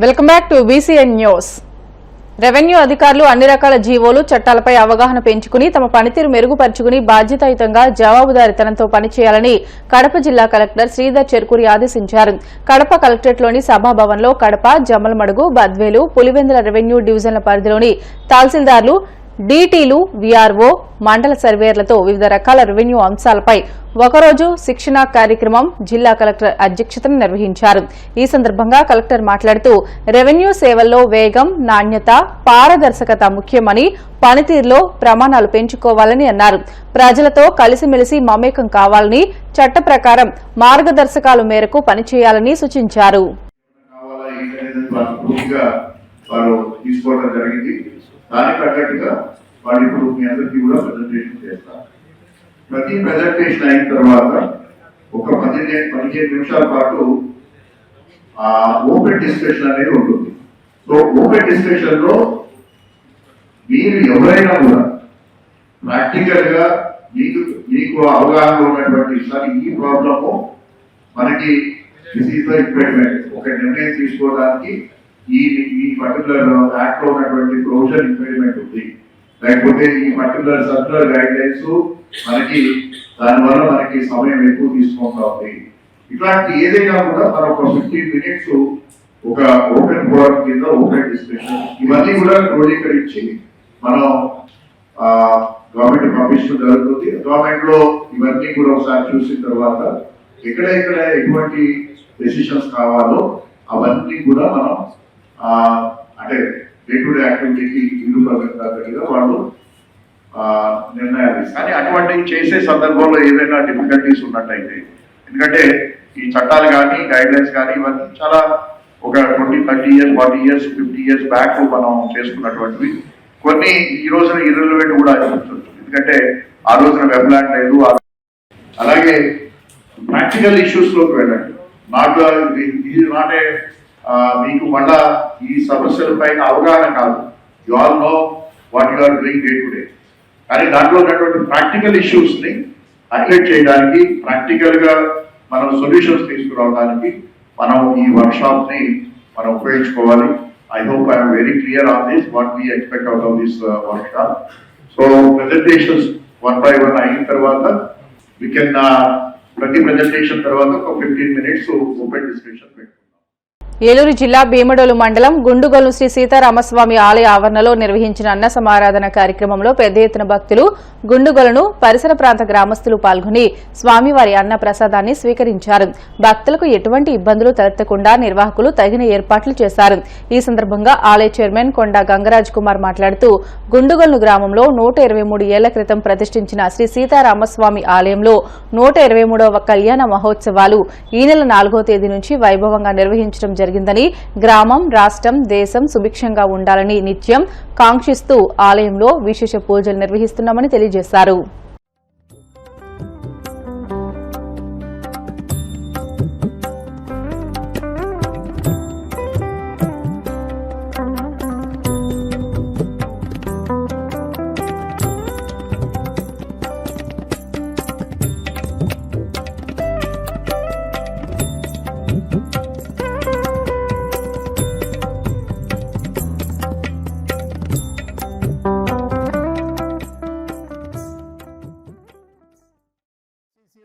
Welcome back to BCN news. Revenue అధికారులు అన్ని రకాల జీవోలు చట్టాలపై అవగాహన పెంచుకుని తమ పనితీరు మెరుగుపరుచుకుని బాధ్యతాయుతంగా జవాబుదారీతనంతో పనిచేయాలని కడప జిల్లా కలెక్టర్ శ్రీధర్ చెర్కూరి ఆదేశించారు. కడప కలెక్టరేట్లోని సభాభవన్లో కడప, జమ్మలమడుగు, బద్వేలు, పులివెందుల రెవెన్యూ డివిజన్ల పరిధిలోని తహసీల్దార్లు, డీటీలు, వీఆర్ఓ, మండల సర్వేయర్లతో వివిధ రకాల రెవెన్యూ అంశాలపై ఒకరోజు శిక్షణా కార్యక్రమం జిల్లా కలెక్టర్ అధ్యక్షతన నిర్వహించారు. ఈ సందర్భంగా కలెక్టర్ మాట్లాడుతూ రెవెన్యూ సేవల్లో వేగం, నాణ్యత, పారదర్శకత ముఖ్యమని, పనితీరులో ప్రమాణాలు పెంచుకోవాలని అన్నారు. ప్రజలతో కలిసిమెలిసి మమేకం కావాలని, చట్ట ప్రకారం మార్గదర్శకాల మేరకు పనిచేయాలని సూచించారు. దానికి తగ్గట్టుగా వాళ్ళు ఇప్పుడు మీ అందరికీ కూడా ప్రజెంటేషన్ చేస్తారు. ప్రతి ప్రజెంటేషన్ అయిన తర్వాత ఒక 15 నిమిషాల పాటు ఓపెన్ డిస్కషన్ అనేది ఉంటుంది. సో ఓపెన్ డిస్కషన్ లో మీరు ఎవరైనా కూడా ప్రాక్టికల్ గా మీకు అవగాహన ఉన్నటువంటి సార్ ఈ ప్రాబ్లము మనకి ఇంప్లిమెంట్ ఒక నిర్ణయం తీసుకోవడానికి ఈ పర్టికులర్ యాక్ట్ లో ఉన్నటువంటి ప్రొవిజన్ ఇంప్లిమెంట్ ఉంది, లేకపోతే ఈ పర్టికులర్ సర్క్యులర్ గైడ్ లైన్స్ మనకి దానివల్ల మనకి సమయం ఎక్కువ తీసుకుంటా ఉంది. ఇట్లాంటి ఏదైనా కూడా మనం ఒక 15 minutes ఒక ఓపెన్ ఫోరం కింద ఓపెన్ డిస్కషన్ ఇవన్నీ కూడా క్రోడీకరించి మనం గవర్నమెంట్ పంపించడం జరుగుతుంది. గవర్నమెంట్ లో ఇవన్నీ కూడా ఒకసారి చూసిన తర్వాత ఎక్కడ ఎటువంటి డెసిషన్స్ కావాలో అవన్నీ కూడా మనం అంటే డే టు డే యాక్టివిటీకి ఇల్లు తగ్గట్టుగా వాళ్ళు నిర్ణయాలు కానీ అటువంటివి చేసే సందర్భంలో ఏదైనా డిఫికల్టీస్ ఉన్నట్టయితే, ఎందుకంటే ఈ చట్టాలు కానీ గైడ్ లైన్స్ కానీ ఇవన్నీ చాలా ఒక 20, 30 years, 40 years, 50 years బ్యాక్ మనం చేసుకున్నటువంటివి. కొన్ని ఈ రోజున ఇర్రెలెవెంట్ కూడా అనిపిస్తుంది, ఎందుకంటే ఆ రోజున వెబ్లాండ్ లేదు. అలాగే ప్రాక్టికల్ ఇష్యూస్ లోకి వెళ్ళండి. నాట్ మీకు మళ్ళా ఈ సమస్యల పైన అవగాహన కాదు, you all know what you are doing day to day, కానీ దాంట్లో ఉన్నటువంటి ప్రాక్టికల్ ఇష్యూస్ ని హైలైట్ చేయడానికి, ప్రాక్టికల్ గా మనం సొల్యూషన్స్ తీసుకురావడానికి మనం ఈ వర్క్ షాప్ ని మనం ఉపయోగించుకోవాలి. I hope I'm very clear on this what we expect out of this work shop. So presentations 1 by 1 అయిన తర్వాత వీ కెన్ ప్రతి ప్రెజెంటేషన్ తర్వాత ఒక 15 minutes ఓపెన్ డిస్కషన్ పెట్టుకుంటాం. ఏలూరు జిల్లా భీమడోలు మండలం గుండుగొలను శ్రీ సీతారామస్వామి ఆలయ ఆవరణలో నిర్వహించిన అన్న సమారాధన కార్యక్రమంలో పెద్ద ఎత్తున భక్తులు, గుండుగొలను పరిసర ప్రాంత గ్రామస్తులు పాల్గొని స్వామివారి అన్న ప్రసాదాన్ని స్వీకరించారు. భక్తులకు ఎటువంటి ఇబ్బందులు తలెత్తకుండా నిర్వాహకులు తగిన ఏర్పాట్లు చేశారు. ఈ సందర్భంగా ఆలయ చైర్మన్ కొండా గంగరాజ్ కుమార్ మాట్లాడుతూ గుండుగొలను గ్రామంలో 123 ఏళ్ల క్రితం ప్రతిష్ఠించిన శ్రీ సీతారామస్వామి ఆలయంలో 123వ కళ్యాణ మహోత్సవాలు ఈ నెల 4వ తేదీ నుంచి వైభవంగా నిర్వహించడం జరిగిందని, గ్రామం, రాష్ట్రం, దేశం సుభిక్షంగా ఉండాలని నిత్యం కాంక్షిస్తూ ఆలయంలో విశేష పూజలు నిర్వహిస్తున్నామని తెలియజేశారు.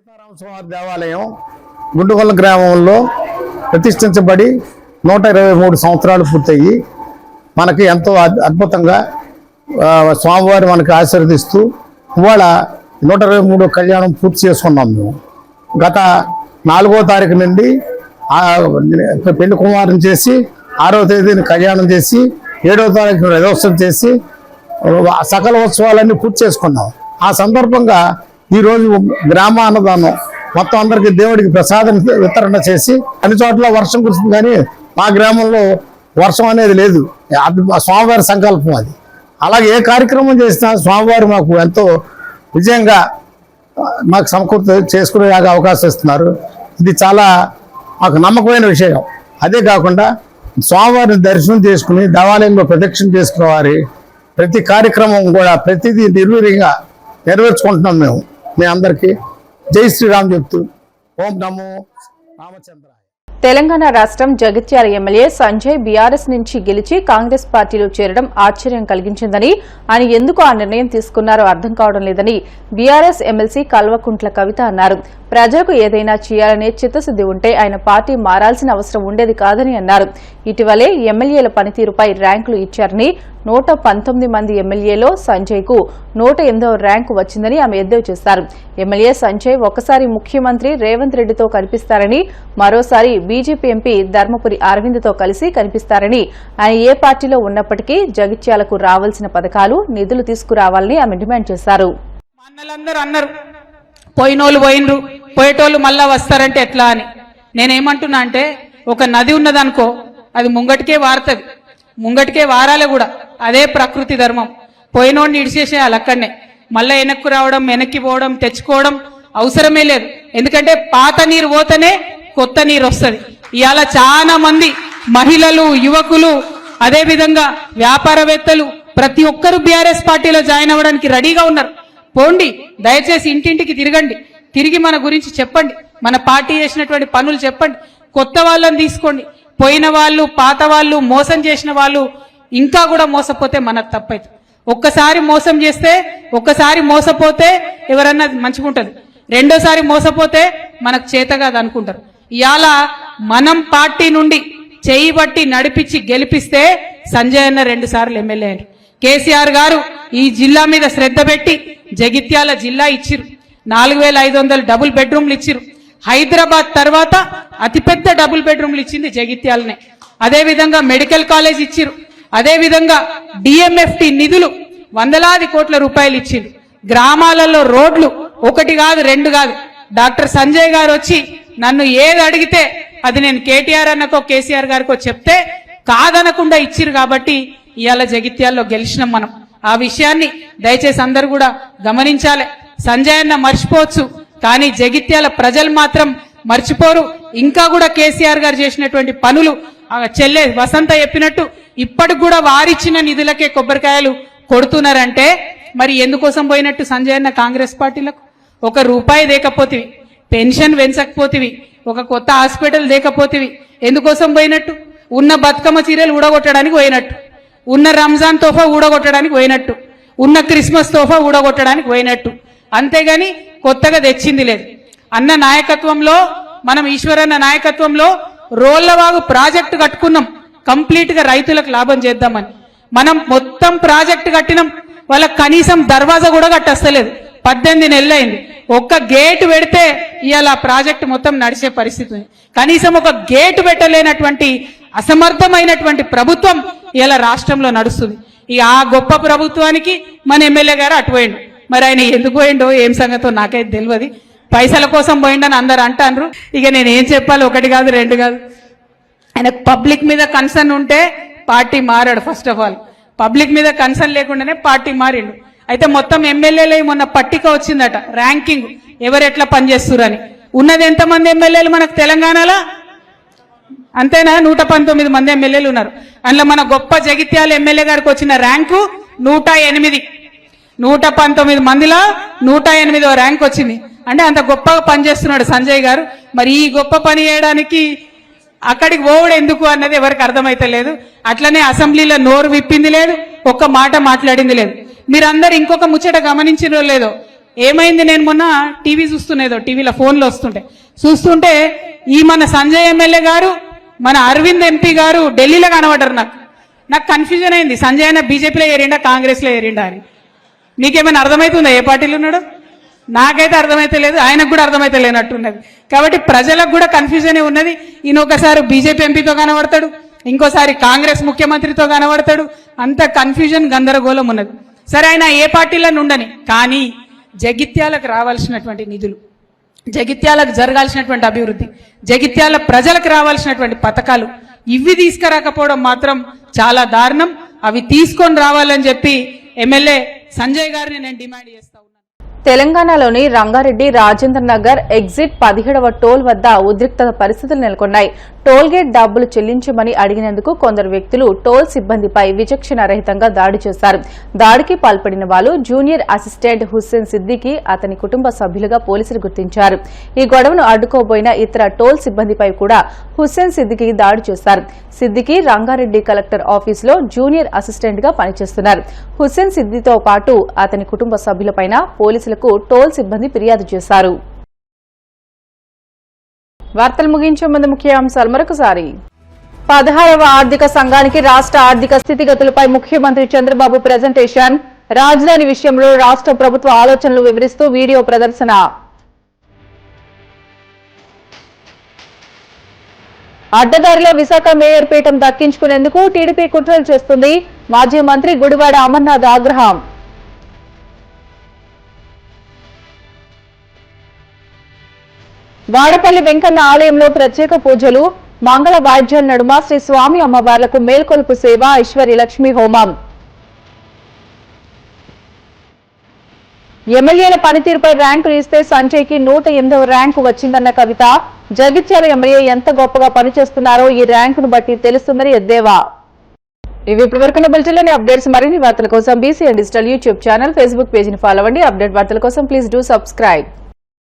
సీతారామస్వామి దేవాలయం గుండుగొలను గ్రామంలో ప్రతిష్ఠించబడి 123 సంవత్సరాలు పూర్తయ్యి మనకి ఎంతో అద్భుతంగా స్వామివారి మనకి ఆశీర్వదిస్తూ ఇవాళ 123 కళ్యాణం పూర్తి చేసుకున్నాం. మేము గత 4వ తారీఖు నుండి పెళ్లి కుమారుని చేసి 6వ తేదీని కళ్యాణం చేసి 7వ తారీఖు రథోత్సవం చేసి సకల ఉత్సవాలన్నీ పూర్తి చేసుకున్నాం. ఆ సందర్భంగా ఈరోజు గ్రామ అన్నదానం మొత్తం అందరికి దేవుడికి ప్రసాదం వితరణ చేసి అన్ని చోట్ల వర్షం కురుస్తుంది, కానీ మా గ్రామంలో వర్షం అనేది లేదు. స్వామివారి సంకల్పం అది. అలాగే ఏ కార్యక్రమం చేసినా స్వామివారు మాకు ఎంతో విజయంగా మాకు సమకూర్తి చేసుకునే అవకాశం ఇస్తున్నారు. ఇది చాలా మాకు నమ్మకమైన విషయం. అదే కాకుండా స్వామివారిని దర్శనం చేసుకుని దేవాలయంలో ప్రదక్షిణ చేసుకున్న వారి ప్రతి కార్యక్రమం కూడా ప్రతిదీ నిర్వీర్యంగా నెరవేర్చుకుంటున్నాం. మేము మీ అందరికీ జై శ్రీరామ్ చెప్తూ ఓం నమో రామచంద్ర. తెలంగాణ రాష్ట్రం జగిత్యాల ఎమ్మెల్యే సంజయ్ బీఆర్ఎస్ నుంచి గెలిచి కాంగ్రెస్ పార్టీలో చేరడం ఆశ్చర్యం కలిగించిందని, ఆయన ఎందుకు ఆ నిర్ణయం తీసుకున్నారో అర్థం కావడం లేదని బీఆర్ఎస్ ఎమ్మెల్సీ కల్వకుంట్ల కవిత అన్నారు. ప్రజలకు ఏదైనా చేయాలనే చిత్తశుద్ది ఉంటే ఆయన పార్టీ మారాల్సిన అవసరం ఉండేది కాదని అన్నారు. ఇటీవలే ఎమ్మెల్యేల పనితీరుపై ర్యాంకులు ఇచ్చారని, 119 మంది ఎమ్మెల్యేలో సంజయ్ కు 108వ ర్యాంకు వచ్చిందని ఆమె ఎద్దేవా చేశారు. ఎమ్మెల్యే సంజయ్ ఒకసారి ముఖ్యమంత్రి రేవంత్ రెడ్డితో కనిపిస్తారని, మరోసారి బీజేపీ ఎంపీ ధర్మపురి అరవింద్తో కలిసి కనిపిస్తారని, ఆయన ఏ పార్టీలో ఉన్నప్పటికీ జగిత్యాలకు రావాల్సిన పథకాలు, నిధులు తీసుకురావాలని ఆమె డిమాండ్ చేశారు. పోయినోళ్ళు పోయినరు, పోయేటోళ్ళు మళ్ళా వస్తారంటే ఎట్లా అని నేనేమంటున్నా అంటే, ఒక నది ఉన్నదనుకో, అది ముంగటికే వారుతుంది, ముంగటికే వారాలే కూడా. అదే ప్రకృతి ధర్మం. పోయినోడిని ఇడిచేసేయాలి అక్కడనే. మళ్ళా వెనక్కు రావడం, వెనక్కి పోవడం, తెచ్చుకోవడం అవసరమే లేదు. ఎందుకంటే పాత నీరు పోతేనే కొత్త నీరు వస్తుంది. ఇవాళ చాలా మంది మహిళలు, యువకులు, అదే విధంగా వ్యాపారవేత్తలు ప్రతి ఒక్కరు బీఆర్ఎస్ పార్టీలో జాయిన్ అవ్వడానికి రెడీగా ఉన్నారు. పోండి, దయచేసి ఇంటింటికి తిరగండి, తిరిగి మన గురించి చెప్పండి, మన పార్టీ చేసినటువంటి పనులు చెప్పండి, కొత్త వాళ్ళని తీసుకోండి. పోయిన వాళ్ళు, పాత వాళ్ళు, మోసం చేసిన వాళ్ళు ఇంకా కూడా మోసపోతే మనకు తప్పైతే. ఒక్కసారి మోసం చేస్తే, ఒక్కసారి మోసపోతే ఎవరన్నా మంచిగా ఉంటుంది, రెండోసారి మోసపోతే మనకు చేత కాదు అనుకుంటారు. ఇవాళ మనం పార్టీ నుండి చేయి బట్టి నడిపించి గెలిపిస్తే సంజయ్ అన్న 2 సార్లు ఎమ్మెల్యే అయ్యారు. కేసీఆర్ గారు ఈ జిల్లా మీద శ్రద్ధ పెట్టి జగిత్యాల జిల్లా ఇచ్చిరు, 4500 డబుల్ బెడ్రూమ్లు ఇచ్చిరు. హైదరాబాద్ తర్వాత అతిపెద్ద డబుల్ బెడ్రూమ్లు ఇచ్చింది జగిత్యాలనే. అదేవిధంగా మెడికల్ కాలేజ్ ఇచ్చిరు. అదేవిధంగా డిఎంఎఫ్టి నిధులు వందలాది కోట్ల రూపాయలు ఇచ్చింది. గ్రామాలలో రోడ్లు 1 కాదు 2 కాదు. డాక్టర్ సంజయ్ గారు వచ్చి నన్ను ఏది అడిగితే అది నేను కేటీఆర్ అన్నకో కేసీఆర్ గారికో చెప్తే కాదనకుండా ఇచ్చిరు. కాబట్టి ఇవాళ జగిత్యాల్లో గెలిచినాం మనం. ఆ విషయాన్ని దయచేసి అందరూ కూడా గమనించాలి. సంజయ్ అన్న మర్చిపోవచ్చు, కానీ జగిత్యాల ప్రజలు మాత్రం మర్చిపోరు. ఇంకా కూడా కేసీఆర్ గారు చేసినటువంటి పనులు చెల్లె వసంత చెప్పినట్టు ఇప్పటికి కూడా వారిచ్చిన నిధులకే కొబ్బరికాయలు కొడుతున్నారంటే మరి ఎందుకోసం పోయినట్టు సంజయ్ అన్న కాంగ్రెస్ పార్టీలకు? 1 రూపాయి దేకపోతివి, పెన్షన్ పెంచకపోతివి, ఒక కొత్త హాస్పిటల్ దేకపోతివి, ఎందుకోసం పోయినట్టు? ఉన్న బతుకమ్మ చీరలు ఊడగొట్టడానికి పోయినట్టు, ఉన్న రంజాన్ తోఫా ఊడగొట్టడానికి పోయినట్టు, ఉన్న క్రిస్మస్ తోఫా ఊడగొట్టడానికి పోయినట్టు. అంతేగాని కొత్తగా తెచ్చింది లేదు. అన్న నాయకత్వంలో, మనం ఈశ్వరన్న నాయకత్వంలో రోళ్లవాగు ప్రాజెక్టు కట్టుకున్నాం, కంప్లీట్ గా రైతులకు లాభం చేద్దామని. మనం మొత్తం ప్రాజెక్టు కట్టినాం, వాళ్ళకి కనీసం దర్వాజా కూడా కట్టస్తలేదు. 18 నెలలు అయింది. ఒక్క గేటు పెడితే ఇవాళ ప్రాజెక్టు మొత్తం నడిచే పరిస్థితి ఉంది. కనీసం ఒక గేటు పెట్టలేనటువంటి అసమర్థమైనటువంటి ప్రభుత్వం ఇలా రాష్ట్రంలో నడుస్తుంది. ఇక ఆ గొప్ప ప్రభుత్వానికి మన ఎమ్మెల్యే గారు అటుపోయిండు. మరి ఆయన ఎందుకు పోయిండో ఏం సంగతో నాకైతే తెలియదు. పైసల కోసం పోయిండని అందరు అంటారు. ఇక నేను ఏం చెప్పాలి, 1 కాదు 2 కాదు. ఆయన పబ్లిక్ మీద కన్సర్న్ ఉంటే పార్టీ మారాడు. ఫస్ట్ ఆఫ్ ఆల్ పబ్లిక్ మీద కన్సర్న్ లేకుండానే పార్టీ మారిండు. అయితే మొత్తం ఎమ్మెల్యేలు మొన్న పట్టిక వచ్చిందట, ర్యాంకింగ్ ఎవరు ఎట్లా పనిచేస్తురని. ఉన్నది ఎంతమంది ఎమ్మెల్యేలు మనకు తెలంగాణలో? అంతేనా? 119 మంది ఎమ్మెల్యేలు ఉన్నారు. అందులో మన గొప్ప జగిత్యాల ఎమ్మెల్యే గారికి వచ్చిన ర్యాంకు 108. 119 మందిలో 108వ ర్యాంక్ వచ్చింది. అంటే అంత గొప్పగా పనిచేస్తున్నాడు సంజయ్ గారు. మరి ఈ గొప్ప పని చేయడానికి అక్కడికి పోవడం ఎందుకు అన్నది ఎవరికి అర్థమైతే లేదు. అట్లనే అసెంబ్లీలో నోరు విప్పింది లేదు, ఒక్క మాట మాట్లాడింది లేదు. మీరందరూ ఇంకొక ముచ్చట గమనించినో లేదో, ఏమైంది? నేను మొన్న టీవీ చూస్తున్నేదో, టీవీలో ఫోన్లో చూస్తుంటే ఈ మన సంజయ్ ఎమ్మెల్యే గారు, మన అరవింద్ ఎంపీ గారు ఢిల్లీలో కనబడ్డారు. నాకు కన్ఫ్యూజన్ అయింది, సంజయ్ అన్న బీజేపీలో ఏరిండా కాంగ్రెస్లో ఏరిండా అని. నీకేమైనా అర్థమవుతుందా ఏ పార్టీలో ఉన్నాడు? నాకైతే అర్థమైతే లేదు, ఆయనకు కూడా అర్థమైతే లేనట్టున్నది. కాబట్టి ప్రజలకు కూడా కన్ఫ్యూజనే ఉన్నది. ఈయన ఒకసారి బీజేపీ ఎంపీతో కనబడతాడు, ఇంకోసారి కాంగ్రెస్ ముఖ్యమంత్రితో కనబడతాడు. అంత కన్ఫ్యూజన్, గందరగోళం ఉన్నది. సరే, ఆయన ఏ పార్టీలో ఉండని, కానీ జగిత్యాలకు రావాల్సినటువంటి నిధులు, జగిత్యాలకు జరగాల్సినటువంటి అభివృద్ధి, జగిత్యాల ప్రజలకు రావాల్సినటువంటి పథకాలు ఇవి తీసుకురాకపోవడం మాత్రం చాలా దారుణం. అవి తీసుకొని రావాలని చెప్పి ఎమ్మెల్యే సంజయ్ గారిని నేను డిమాండ్ చేస్తా ఉన్నాను. తెలంగాణలోని రంగారెడ్డి రాజేంద్ర నగర్ ఎగ్జిట్ 17వ టోల్ వద్ద ఉద్రిక్త పరిస్థితులు నెలకొన్నాయి. టోల్ గేట్ డబ్బులు చెల్లించమని అడిగినందుకు కొందరు వ్యక్తులు టోల్ సిబ్బందిపై విచక్షణ రహితంగా దాడి చేశారు. దాడికి పాల్పడిన వాళ్ళు జూనియర్ అసిస్టెంట్ హుస్సేన్ సిద్దికి, అతని కుటుంబ సభ్యులుగా పోలీసులు గుర్తించారు. ఈ గొడవను అడ్డుకోబోయిన ఇతర టోల్ సిబ్బందిపై కూడా హుస్సేన్ సిద్దికి దాడి చేశారు. సిద్దికి రంగారెడ్డి కలెక్టర్ ఆఫీసులో జూనియర్ అసిస్టెంట్ గా పనిచేస్తున్నారు. హుస్సేన్ సిద్దితో పాటు అతని కుటుంబ సభ్యులపైన పోలీసులకు టోల్ సిబ్బంది ఫిర్యాదు చేశారు. వార్తలు ముగించే ముందు ముఖ్యాంశాలు మరొకసారి. 16వ ఆర్థిక సంఘానికి రాష్ట్ర ఆర్థిక స్థితిగతులపై ముఖ్యమంత్రి చంద్రబాబు ప్రజెంటేషన్. రాజధాని విషయంలో రాష్ట్ర ప్రభుత్వ ఆలోచనలు వివరిస్తూ వీడియో ప్రదర్శన. అడ్డదారిలో విశాఖ మేయర్ పీఠం దక్కించుకునేందుకు టీడీపీ కుట్రలు చేస్తుంది. మాజీ మంత్రి గుడివాడ అమర్నాథ్ ఆగ్రహం. వాడపల్లి వెంకన్న ఆలయంలో ప్రత్యేక పూజలు. మంగళ వాయిద్యాల నడుమ శ్రీ స్వామి అమ్మవార్లకు మేల్కొలుపు సేవ, ఐశ్వర్య లక్ష్మీ హోమం. ఎమ్మెల్యేల పనితీరుపై ర్యాంకులు ఇస్తే సంజయ్కి 108వ ర్యాంకు వచ్చిందన్న కవిత. జగిత్యాల ఎమ్మెల్యే ఎంత గొప్పగా పనిచేస్తున్నారో ఈ ర్యాంకును బట్టి తెలుస్తుందని ఎద్దేవా. ఇవి ఇప్పటివరకు బులెటిన్లోని అప్డేట్స్. మరిన్ని వార్తల కోసం BCN digital YouTube channel, Facebook పేజీని ఫాలో అవ్వండి. అప్డేట్ వార్తల కోసం ప్లీజ్ డూ సబ్స్క్రైబ్.